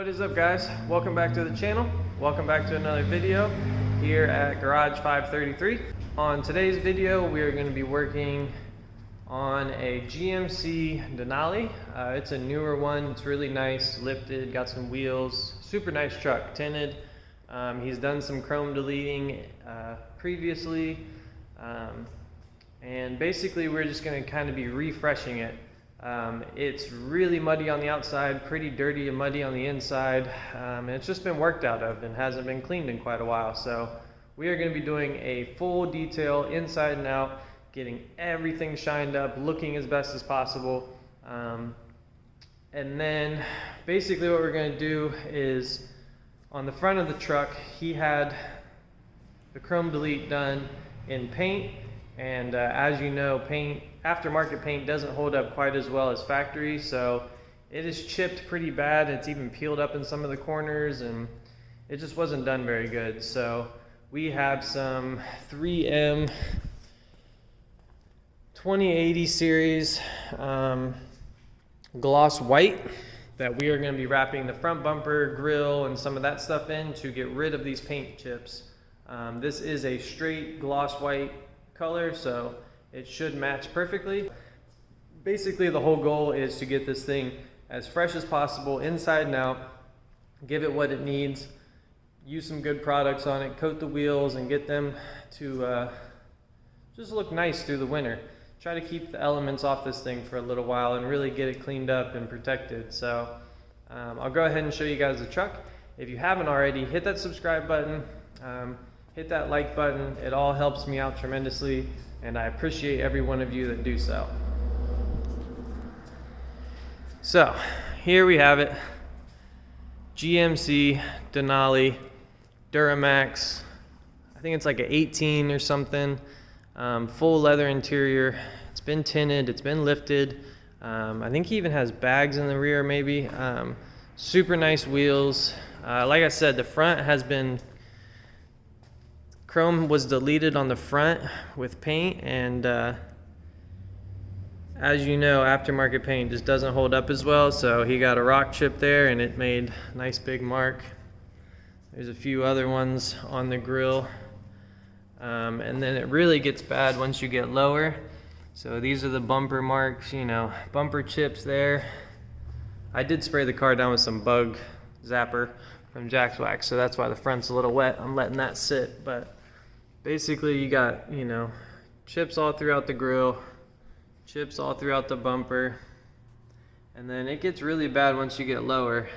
What is up, guys? Welcome back to the channel. Welcome back to another video here at Garage 533. On today's video, we are going to be working on a GMC Denali. It's a newer one. It's really nice, lifted, got some wheels, super nice truck, tinted. He's done some chrome deleting previously, and basically we're just going to kind of be refreshing it. It's really muddy on the outside, pretty dirty and muddy on the inside, and it's just been worked out of and hasn't been cleaned in quite a while. So we are going to be doing a full detail inside and out, getting everything shined up, looking as best as possible. And then basically what we're going to do is on the front of the truck, he had the chrome delete done in paint. And as you know, aftermarket paint doesn't hold up quite as well as factory, so it is chipped pretty bad. It's even peeled up in some of the corners, and it just wasn't done very good. So we have some 3M 2080 series gloss white that we are going to be wrapping the front bumper, grille, and some of that stuff in to get rid of these paint chips. This is a straight gloss white color, so it should match perfectly. Basically, the whole goal is to get this thing as fresh as possible inside and out, give it what it needs, use some good products on it, coat the wheels, and get them to just look nice through the winter. Try to keep the elements off this thing for a little while and really get it cleaned up and protected. So I'll go ahead and show you guys the truck. If you haven't already, hit that subscribe button. Hit that like button. It all helps me out tremendously, and I appreciate every one of you that do so. So here we have it, GMC Denali Duramax. I think it's like an 18 or something. Full leather interior. It's been tinted, it's been lifted. I think he even has bags in the rear maybe. Super nice wheels. Like I said, the front has been chrome was deleted on the front with paint, and as you know, aftermarket paint just doesn't hold up as well, so he got a rock chip there and it made a nice big mark. There's a few other ones on the grill, and then it really gets bad once you get lower. So these are the bumper marks, you know, bumper chips there. I did spray the car down with some bug zapper from Jack's Wax, so that's why the front's a little wet. I'm letting that sit, but basically you got, you know, chips all throughout the grill, chips all throughout the bumper, and then it gets really bad once you get lower.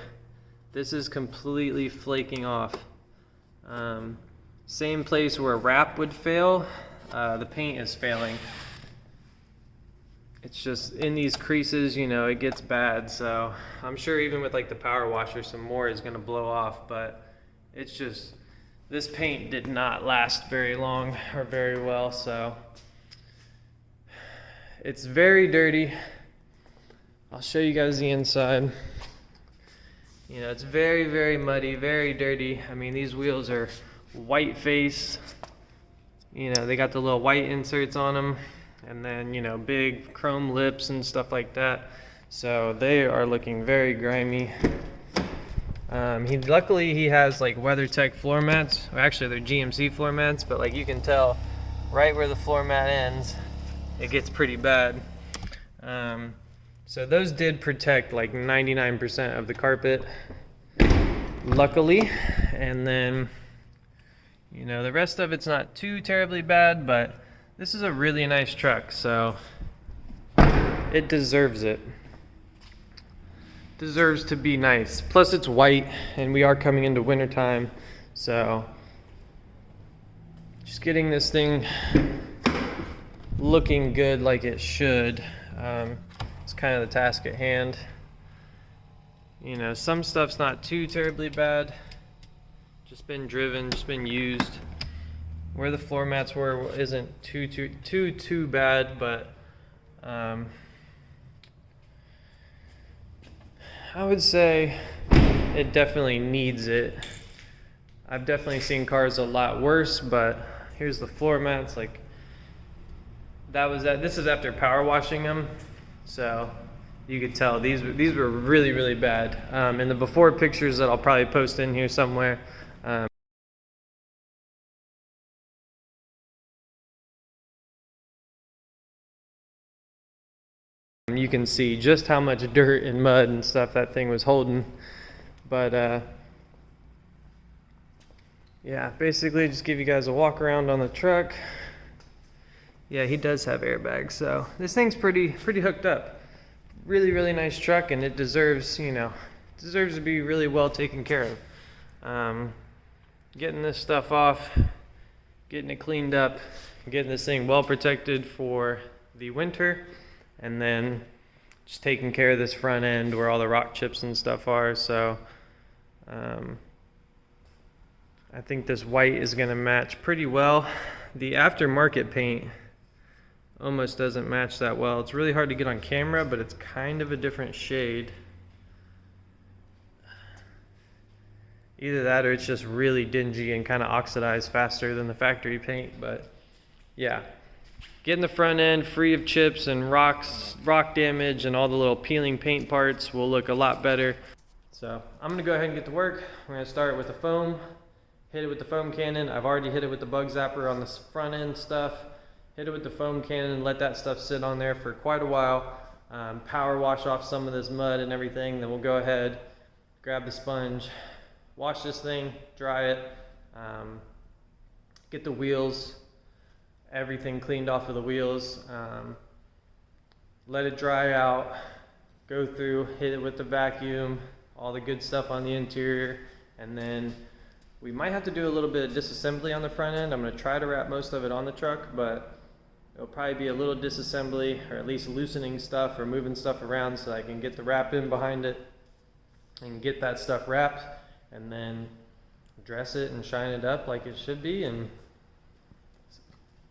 This is completely flaking off. Same place where wrap would fail, the paint is failing. It's just in these creases, you know, it gets bad. So I'm sure even with like the power washer, some more is gonna blow off, but it's just, this paint did not last very long or very well, so it's very dirty. I'll show you guys the inside. You know, it's very, very muddy, very dirty. I mean, these wheels are white face. You know, they got the little white inserts on them, and then, you know, big chrome lips and stuff like that. So they are looking very grimy. Luckily he has like WeatherTech floor mats. Well, actually they're GMC floor mats, but like you can tell right where the floor mat ends, it gets pretty bad. So those did protect like 99% of the carpet, luckily. And then, you know, the rest of it's not too terribly bad, but this is a really nice truck, so it deserves it. Deserves to be nice. Plus it's white, and we are coming into winter time, so just getting this thing looking good like it should. It's kind of the task at hand. You know, some stuff's not too terribly bad, just been driven, just been used. Where the floor mats were isn't too bad, but I would say it definitely needs it. I've definitely seen cars a lot worse, but here's the floor mats. Like, this is after power washing them, so you could tell these were really, really bad. And the before pictures that I'll probably post in here somewhere. You can see just how much dirt and mud and stuff that thing was holding. But yeah, basically just give you guys a walk around on the truck. Yeah, he does have airbags, so this thing's pretty hooked up. Really, really nice truck, and it deserves, you know, deserves to be really well taken care of. Getting this stuff off, getting it cleaned up, getting this thing well protected for the winter, and then just taking care of this front end where all the rock chips and stuff are. So I think this white is going to match pretty well. The aftermarket paint almost doesn't match that well. It's really hard to get on camera, but it's kind of a different shade. Either that or it's just really dingy and kind of oxidized faster than the factory paint. But yeah, getting the front end free of chips and rock damage and all the little peeling paint parts will look a lot better. So I'm gonna go ahead and get to work. We're gonna start with the foam, hit it with the foam cannon. I've already hit it with the bug zapper on the front end stuff. Hit it with the foam cannon and let that stuff sit on there for quite a while. Power wash off some of this mud and everything. Then we'll go ahead, grab the sponge, wash this thing, dry it, get the wheels, everything cleaned off of the wheels, let it dry out, go through, hit it with the vacuum, all the good stuff on the interior, and then we might have to do a little bit of disassembly on the front end. I'm going to try to wrap most of it on the truck, but it'll probably be a little disassembly, or at least loosening stuff or moving stuff around so I can get the wrap in behind it and get that stuff wrapped, and then dress it and shine it up like it should be and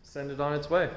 send it on its way.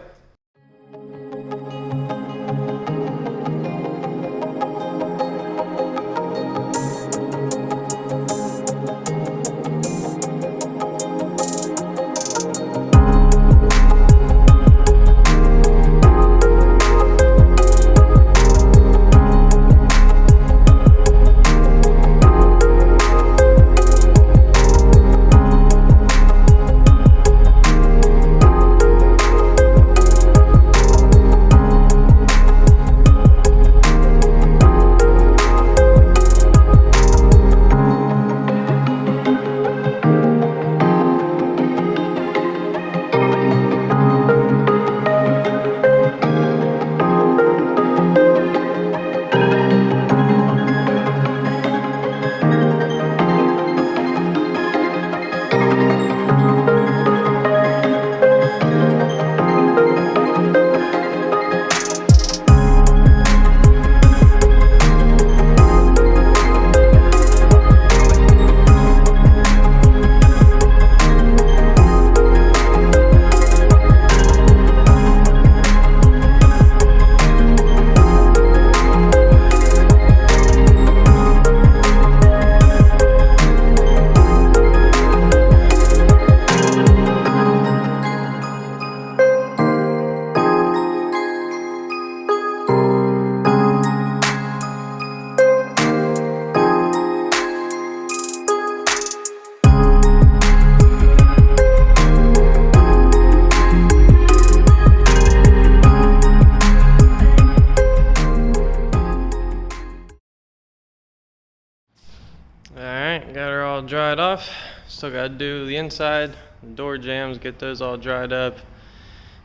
Alright, got her all dried off. Still got to do the inside, the door jambs, get those all dried up,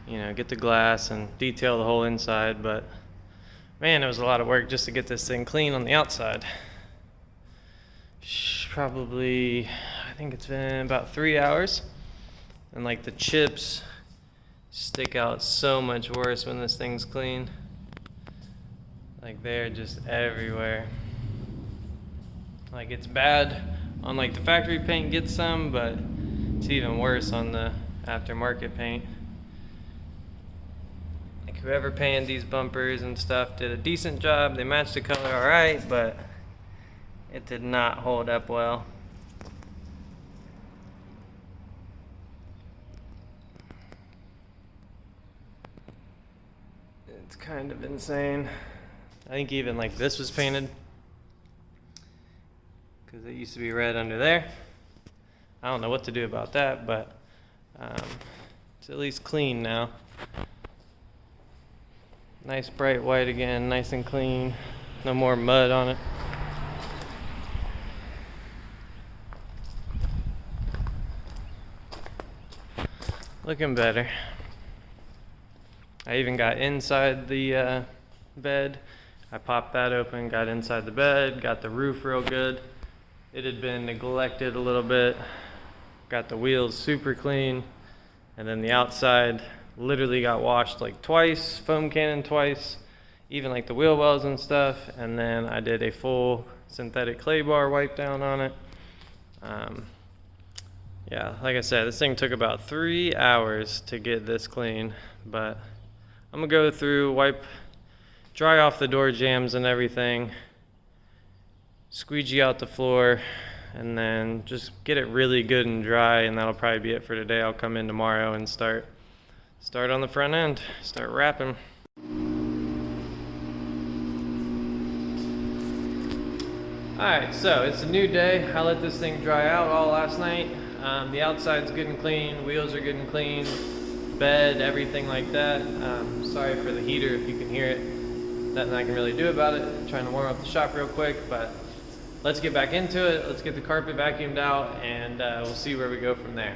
you know, get the glass and detail the whole inside. But man, it was a lot of work just to get this thing clean on the outside. Probably, I think it's been about 3 hours, and like the chips stick out so much worse when this thing's clean. Like they're just everywhere. Like it's bad on like the factory paint gets some, but it's even worse on the aftermarket paint. Like whoever painted these bumpers and stuff did a decent job. They matched the color alright, but it did not hold up well. It's kind of insane. I think even like this was painted, because it used to be red under there. I don't know what to do about that, but it's at least clean now. Nice bright white again, nice and clean. No more mud on it. Looking better. I even got inside the bed. I popped that open, got inside the bed, got the roof real good. It had been neglected a little bit. Got the wheels super clean. And then the outside literally got washed like twice, foam cannon twice, even like the wheel wells and stuff. And then I did a full synthetic clay bar wipe down on it. Yeah, like I said, this thing took about 3 hours to get this clean, but I'm gonna go through, dry off the door jambs and everything, squeegee out the floor, and then just get it really good and dry, and that'll probably be it for today. I'll come in tomorrow and start on the front end, start wrapping. Alright, so it's a new day. I let this thing dry out all last night. The outside's good and clean, wheels are good and clean, bed, everything like that. Sorry for the heater if you can hear it. Nothing I can really do about it. I'm trying to warm up the shop real quick, but let's get back into it. Let's get the carpet vacuumed out, and we'll see where we go from there.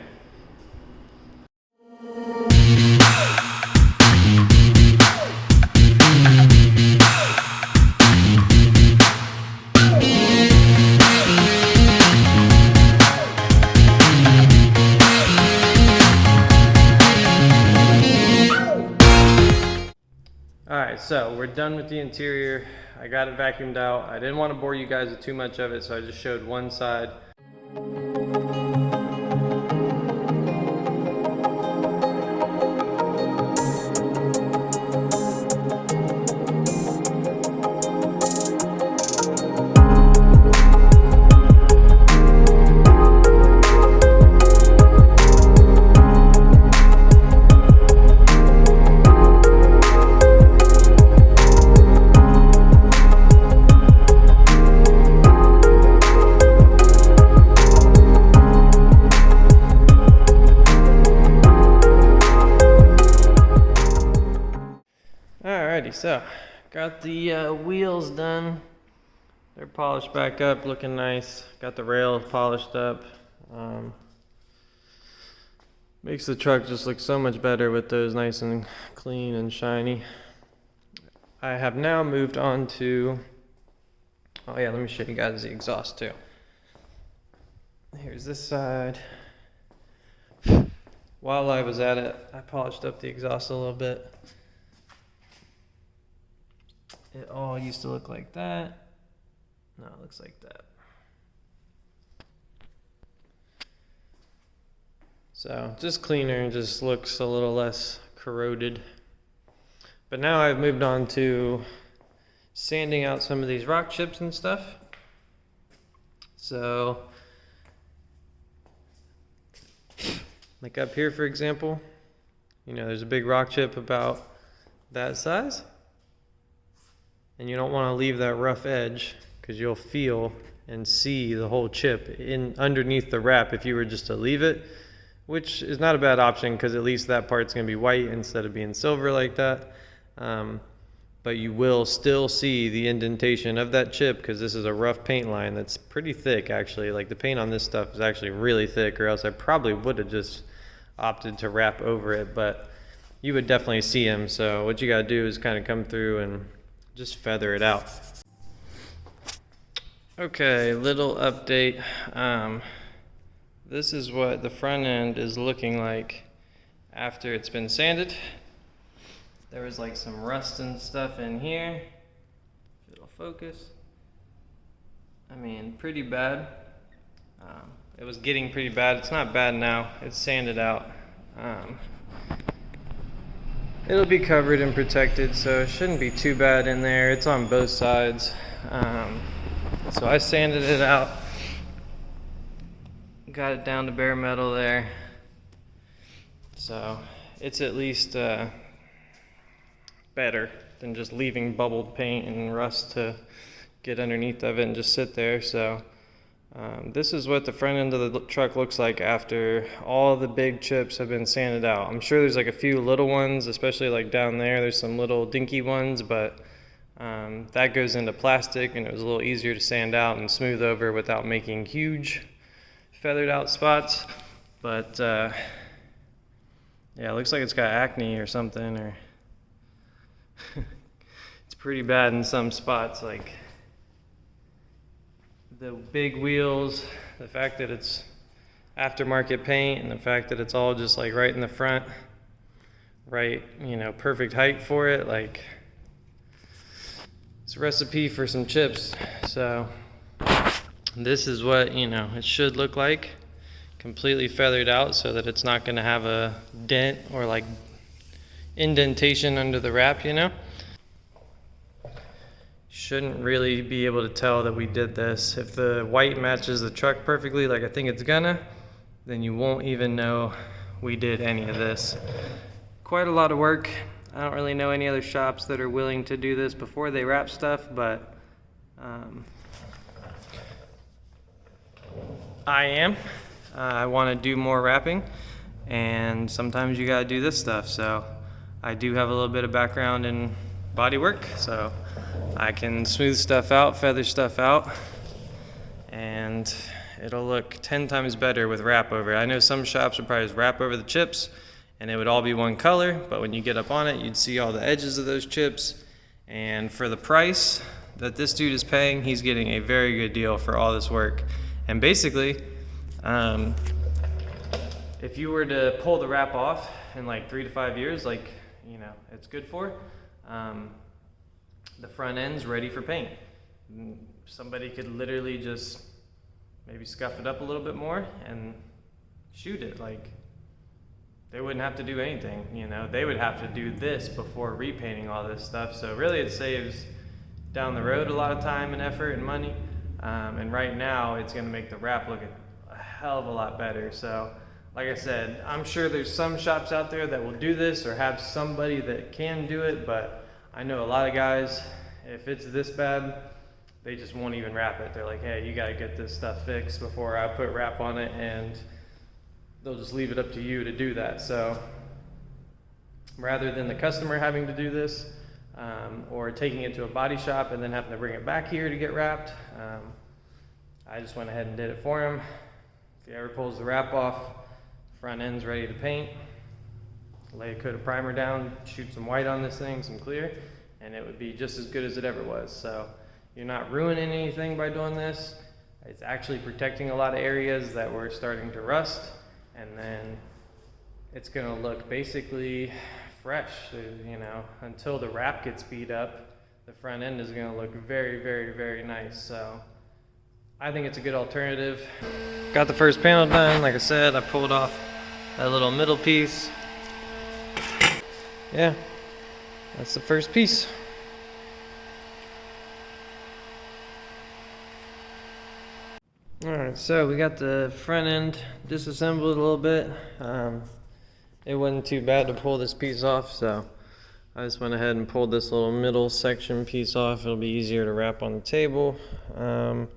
Alright, so we're done with the interior. I got it vacuumed out. I didn't want to bore you guys with too much of it, so I just showed one side. So, got the wheels done. They're polished back up, looking nice. Got the rail polished up. Makes the truck just look so much better with those nice and clean and shiny. I have now moved on to, oh yeah, let me show you guys the exhaust too. Here's this side. While I was at it, I polished up the exhaust a little bit. It all used to look like that. No, it looks like that. So just cleaner, just looks a little less corroded. But now I've moved on to sanding out some of these rock chips and stuff. So, like up here, for example, you know, there's a big rock chip about that size. And you don't want to leave that rough edge, because you'll feel and see the whole chip underneath the wrap if you were just to leave it, which is not a bad option, because at least that part's going to be white instead of being silver like that. But you will still see the indentation of that chip, because this is a rough paint line that's pretty thick actually. Like the paint on this stuff is actually really thick, or else I probably would have just opted to wrap over it, but you would definitely see them. So what you got to do is kind of come through and just feather it out. Okay, little update. This is what the front end is looking like after it's been sanded. There was like some rust and stuff in here. If it'll focus. I mean, pretty bad. It was getting pretty bad. It's not bad now. It's sanded out. It'll be covered and protected, so it shouldn't be too bad in there. It's on both sides. So I sanded it out. Got it down to bare metal there. So it's at least better than just leaving bubbled paint and rust to get underneath of it and just sit there. So this is what the front end of the truck looks like after all the big chips have been sanded out. I'm sure there's like a few little ones, especially like down there's some little dinky ones, but that goes into plastic, and it was a little easier to sand out and smooth over without making huge feathered out spots. But yeah, it looks like it's got acne or something, or it's pretty bad in some spots, like the big wheels, the fact that it's aftermarket paint, and the fact that it's all just like right in the front, right, you know, perfect height for it. Like, it's a recipe for some chips. So this is what, you know, it should look like, completely feathered out so that it's not going to have a dent or like indentation under the wrap, you know. Shouldn't really be able to tell that we did this. If the white matches the truck perfectly, like I think it's gonna, then you won't even know we did any of this. Quite a lot of work. I don't really know any other shops that are willing to do this before they wrap stuff, but I am. I want to do more wrapping, and sometimes you gotta do this stuff. So I do have a little bit of background in body work, so I can smooth stuff out, feather stuff out, and it'll look 10 times better with wrap over. I know some shops would probably just wrap over the chips and it would all be one color, but when you get up on it, you'd see all the edges of those chips. And for the price that this dude is paying, he's getting a very good deal for all this work. And basically, if you were to pull the wrap off in like 3 to 5 years, like, you know, it's good for, the front end's ready for paint. Somebody could literally just maybe scuff it up a little bit more and shoot it. Like, they wouldn't have to do anything, you know. They would have to do this before repainting all this stuff. So really it saves down the road a lot of time and effort and money. And right now it's gonna make the wrap look a hell of a lot better. So like I said, I'm sure there's some shops out there that will do this or have somebody that can do it, but I know a lot of guys, if it's this bad, they just won't even wrap it. They're like, hey, you gotta get this stuff fixed before I put wrap on it, and they'll just leave it up to you to do that. So rather than the customer having to do this, or taking it to a body shop and then having to bring it back here to get wrapped, I just went ahead and did it for him. If he ever pulls the wrap off, front end's ready to paint. Lay a coat of primer down, shoot some white on this thing, some clear, and it would be just as good as it ever was. So you're not ruining anything by doing this. It's actually protecting a lot of areas that were starting to rust, and then it's gonna look basically fresh, you know, until the wrap gets beat up. The front end is gonna look very, very, very nice. So I think it's a good alternative. Got the first panel done. Like I said, I pulled off that little middle piece. Yeah, that's the first piece. Alright, so we got the front end disassembled a little bit. It wasn't too bad to pull this piece off, so I just went ahead and pulled this little middle section piece off. It'll be easier to wrap on the table. Kind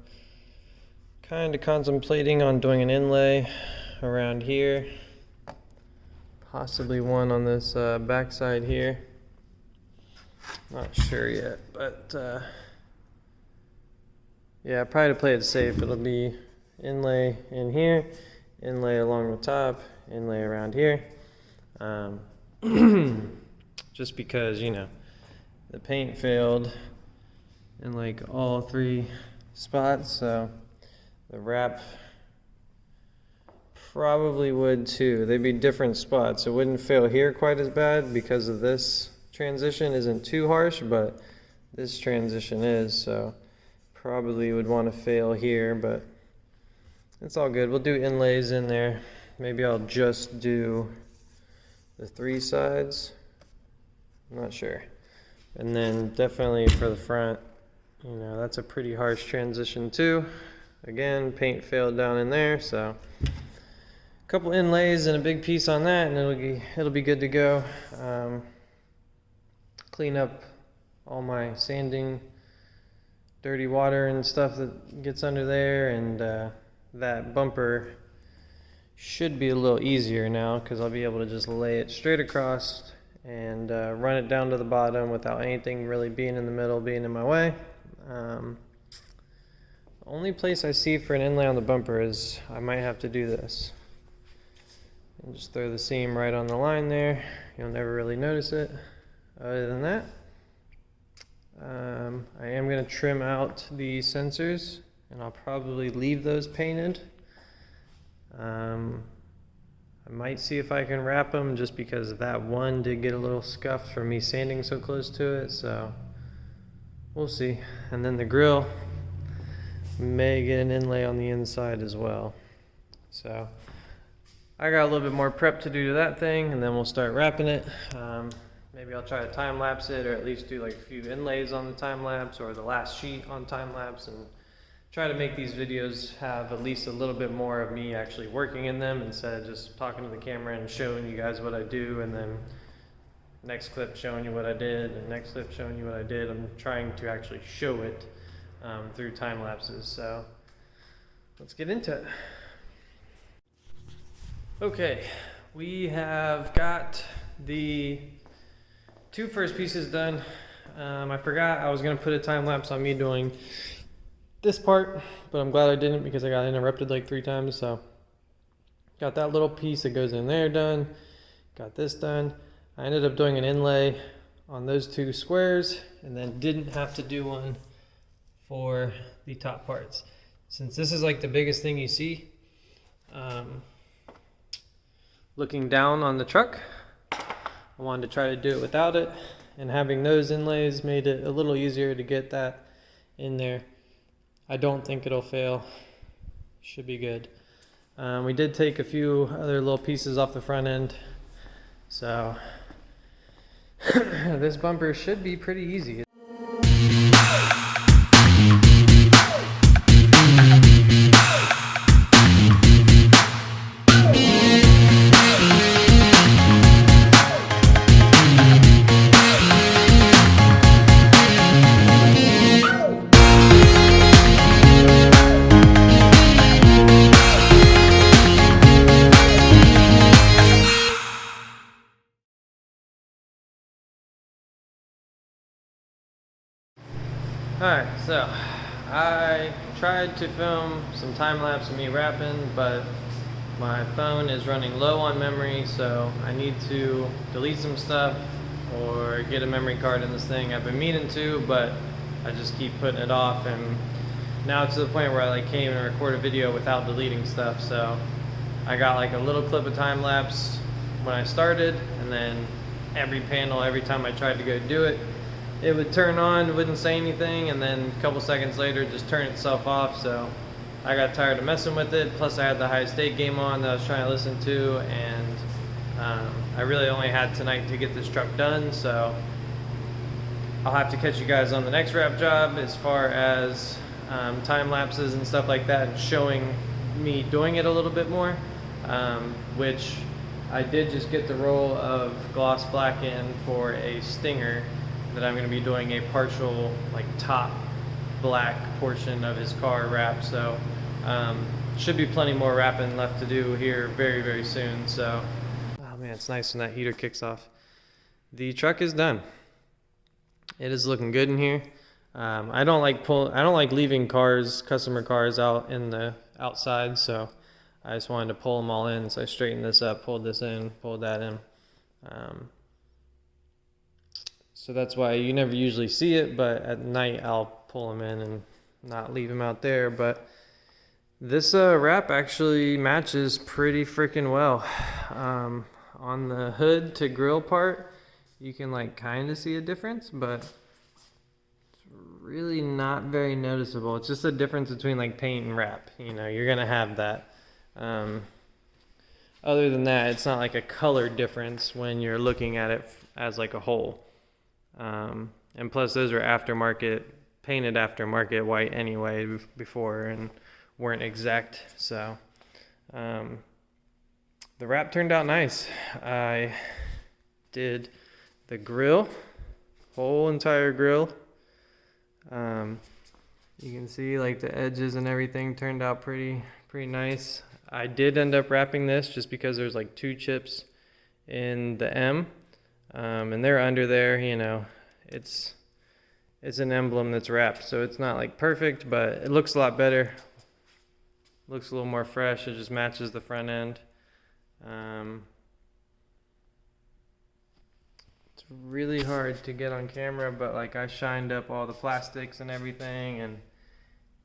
of contemplating on doing an inlay around here. Possibly one on this back side here. Not sure yet, but yeah, probably to play it safe, it'll be inlay in here, inlay along the top, inlay around here. Just because, you know, the paint failed in like all 3 spots, so the wrap probably would too. They'd be different spots. It wouldn't fail here quite as bad because of this transition isn't too harsh, but this transition is, so probably would want to fail here, but it's all good. We'll do inlays in there. Maybe I'll just do the 3 sides. I'm not sure. And then definitely for the front, you know, that's a pretty harsh transition too. Again, paint failed down in there, so a couple inlays and a big piece on that, and it'll be good to go. Clean up all my sanding, dirty water and stuff that gets under there, and that bumper should be a little easier now because I'll be able to just lay it straight across and run it down to the bottom without anything really being in the middle, being in my way. The only place I see for an inlay on the bumper is I might have to do this. And just throw the seam right on the line there. You'll never really notice it. Other than that, I am going to trim out the sensors, and I'll probably leave those painted. I might see if I can wrap them, just because that one did get a little scuffed from me sanding so close to it, so we'll see. And then the grill may get an inlay on the inside as well. So I got a little bit more prep to do to that thing, and then we'll start wrapping it. Maybe I'll try to time lapse it, or at least do like a few inlays on the time lapse, or the last sheet on time lapse, and try to make these videos have at least a little bit more of me actually working in them instead of just talking to the camera and showing you guys what I do, and then next clip showing you what I did, and next clip showing you what I did. I'm trying to actually show it through time lapses. So let's get into it. Okay, we have got the two first pieces done. I forgot I was going to put a time lapse on me doing this part, but I'm glad I didn't because I got interrupted like 3 times. So got that little piece that goes in there done, got this done. I ended up doing an inlay on those 2 squares, and then didn't have to do one for the top parts. Since this is like the biggest thing you see looking down on the truck, I wanted to try to do it without it, and having those inlays made it a little easier to get that in there. I don't think it'll fail. Should be good. We did take a few other little pieces off the front end, so this bumper should be pretty easy. Alright, so I tried to film some time lapse of me wrapping, but my phone is running low on memory, so I need to delete some stuff or get a memory card in this thing. I've been meaning to, but I just keep putting it off, and now it's to the point where I like can't even record a video without deleting stuff. So I got like a little clip of time lapse when I started, and then every panel, every time I tried to go do it, it would turn on, wouldn't say anything, and then a couple seconds later just turn itself off. So I got tired of messing with it. Plus I had the high stake game on that I was trying to listen to, and I really only had tonight to get this truck done. So I'll have to catch you guys on the next wrap job as far as time lapses and stuff like that, and showing me doing it a little bit more, which I did just get the roll of gloss black in for a Stinger that I'm going to be doing a partial like top black portion of his car wrap. So should be plenty more wrapping left to do here very, very soon. So oh man, it's nice when that heater kicks off. The truck is done. It is looking good in here. I don't like leaving customer cars out in the outside, so I just wanted to pull them all in. So I straightened this up, pulled this in, pulled that in. So that's why you never usually see it, but at night I'll pull them in and not leave them out there. But this wrap actually matches pretty freaking well. On the hood to grill part, you can like kind of see a difference, but it's really not very noticeable. It's just a difference between like paint and wrap. You know, you're gonna have that. Other than that, it's not like a color difference when you're looking at it as like a whole. And plus those are painted aftermarket white anyway before, and weren't exact. So the wrap turned out nice. I did the grill whole entire grill. You can see like the edges and everything turned out pretty nice. I did end up wrapping this just because there's like 2 chips in the M, and they're under there. You know, it's an emblem that's wrapped, so it's not like perfect, but it looks a lot better. Looks a little more fresh. It just matches the front end. It's really hard to get on camera, but like I shined up all the plastics and everything and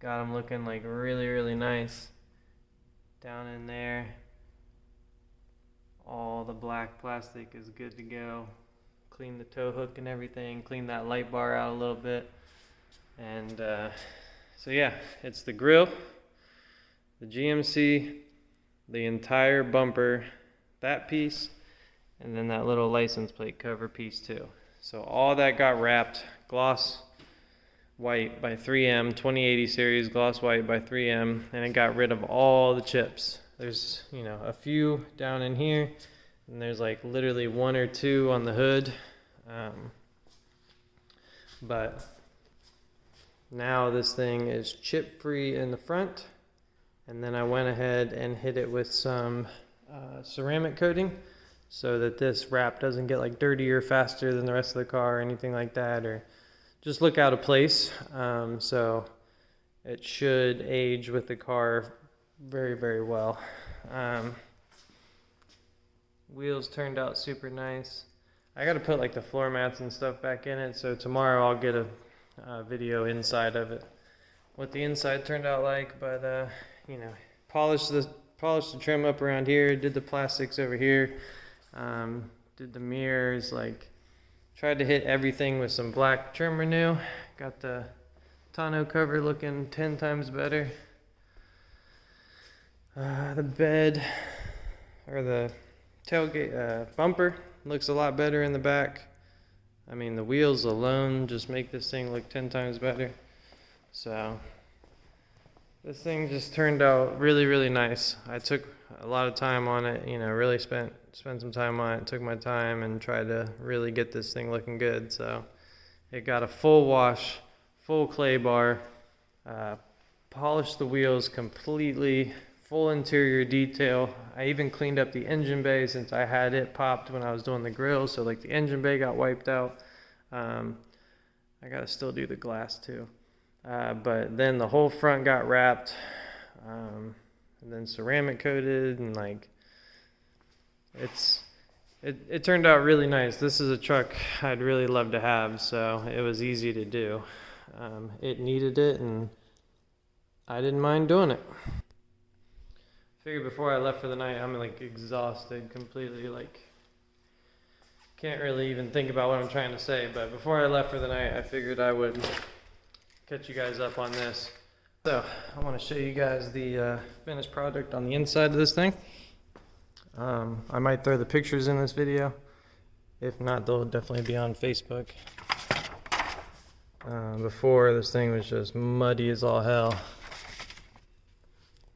got them looking like really nice down in there. All the black plastic is good to go. Clean the tow hook and everything, clean that light bar out a little bit. And so yeah, it's the grill, the GMC, the entire bumper, that piece, and then that little license plate cover piece too. So all that got wrapped, gloss white by 3M, 2080 series gloss white by 3M, and it got rid of all the chips. There's, you know, a few down in here, and there's like literally 1 or 2 on the hood. But now this thing is chip free in the front, and then I went ahead and hit it with some ceramic coating so that this wrap doesn't get like dirtier faster than the rest of the car or anything like that, or just look out of place. So it should age with the car very well. Wheels turned out super nice. I gotta put like the floor mats and stuff back in it, so tomorrow I'll get a video inside of it, what the inside turned out like. But you know, polished the trim up around here, did the plastics over here, did the mirrors, like tried to hit everything with some black trim renew. Got the tonneau cover looking 10 times better. The bed, or the tailgate bumper, looks a lot better in the back. I mean, the wheels alone just make this thing look 10 times better. So this thing just turned out really nice. I took a lot of time on it, you know, really spent some time on it, took my time and tried to really get this thing looking good. So it got a full wash, full clay bar, polished the wheels completely, full interior detail. I even cleaned up the engine bay since I had it popped when I was doing the grill, so like the engine bay got wiped out. I gotta still do the glass too. But then the whole front got wrapped, and then ceramic coated, and like it turned out really nice. This is a truck I'd really love to have, so it was easy to do. It needed it, and I didn't mind doing it. Figured before I left for the night, I'm like exhausted completely, like can't really even think about what I'm trying to say, but before I left for the night, I figured I would catch you guys up on this. So I want to show you guys the finished product on the inside of this thing. I might throw the pictures in this video. If not, they'll definitely be on Facebook. Before, this thing was just muddy as all hell.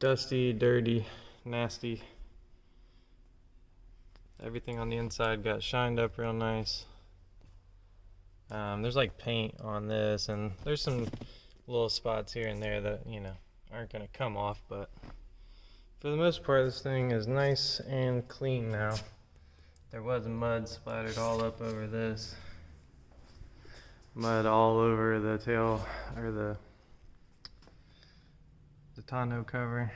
Dusty, dirty, nasty. Everything on the inside got shined up real nice. There's like paint on this, and there's some little spots here and there that, you know, aren't gonna come off, but for the most part this thing is nice and clean now. There was mud splattered all up over this. Mud all over the tail, or the tonneau cover.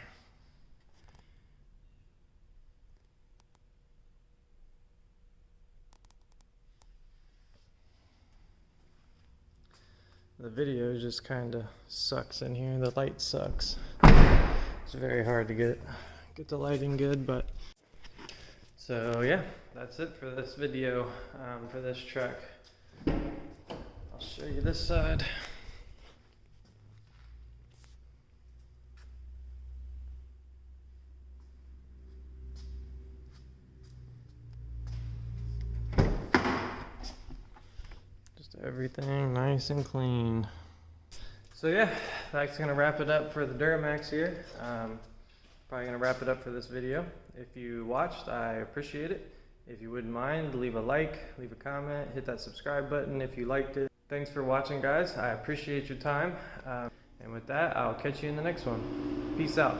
The video just kind of sucks in here. The light sucks. It's very hard to get the lighting good, but so yeah, that's it for this video, for this truck. I'll show you this side. Everything nice and clean. So yeah, that's gonna wrap it up for the Duramax here. Probably gonna wrap it up for this video. If you watched, I appreciate it. If you wouldn't mind, leave a like, leave a comment, hit that subscribe button if you liked it. Thanks for watching, guys. I appreciate your time. And with that, I'll catch you in the next one. Peace out.